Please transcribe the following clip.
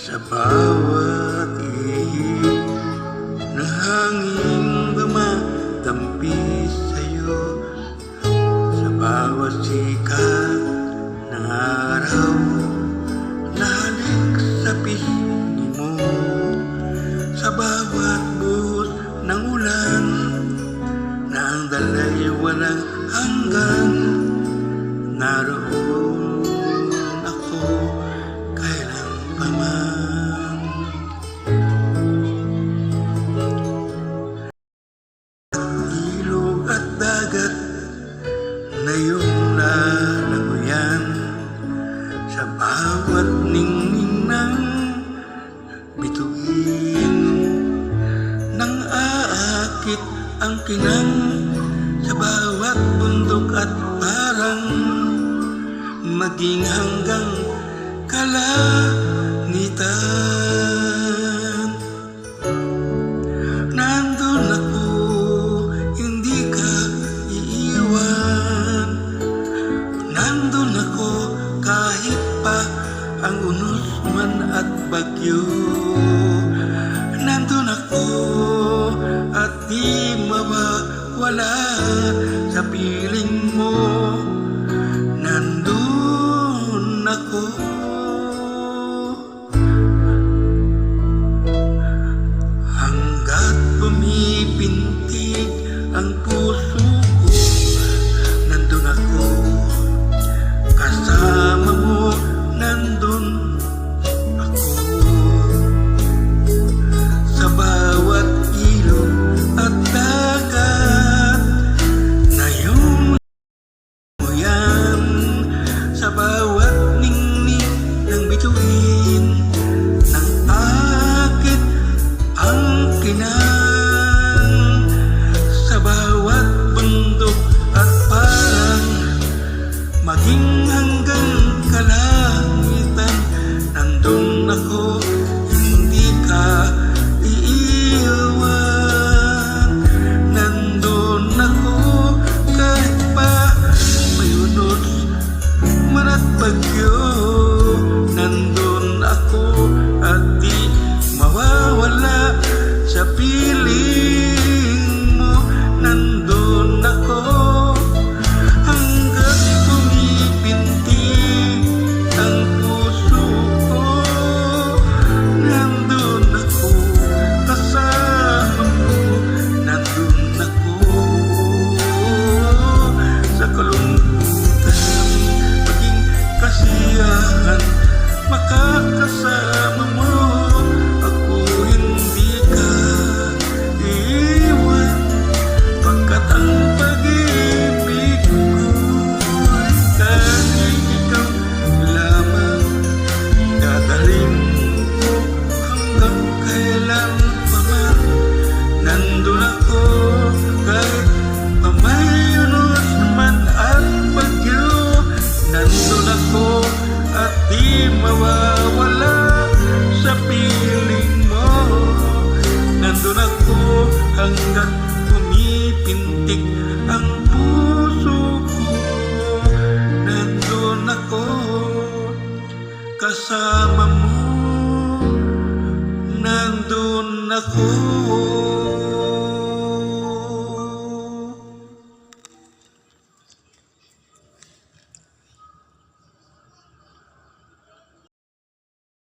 Sa bawat ihip na hangin dumadampi sa'yo, sa bawat sikat ng araw na halik sa pisngi mo, sa bawat buhos ng ulan na ang dalay walang hanggan, naroon ako kailanpaman. Ilog at dagat na iyong lalamuyan, sa bawat ningning ng bituin, nang aakit ang kinang sa bawat bundok at parang maging hanggang kalangitan. Nandun ako, hindi ka iiwan. Nandun ako kahit pa ang unos man at bagyo. Nandun ako at di mawawala sa piling mo. Nandun ako. Hanggat pumipintig ang puso ko, nandun ako. Kasama mo, nandun ako. Sa bawat ilog at dagat na iyong yan, sa bawat ningning ng bituin, nang akit ang kinang, sa bawat bundok at parang maging hanggang kalangitan. Nandun ako, hindi ka iiwan. Nandun ako kahit pa may unos man at bagyo. Nandun ako at di mawawala sa piling mo. Nandun ako hanggang pumipintig ang puso ko. Nandun ako kasama mo. Nandun ako sa kalungkutan, maging kasiyahan, makakasama mo ako. Hindi ka iiwan, pagkat ang pag-ibig ko'y kahit ikaw lamang. Dadalhin ko hanggang kailan pa man. Nandun ako kahit pa may unos man at bagyo. Nandun ako at di mawawala sa piling mo. Nandun ako hanggang pumipintig ang puso ko. Nandun ako kasama mo. Nandun ako.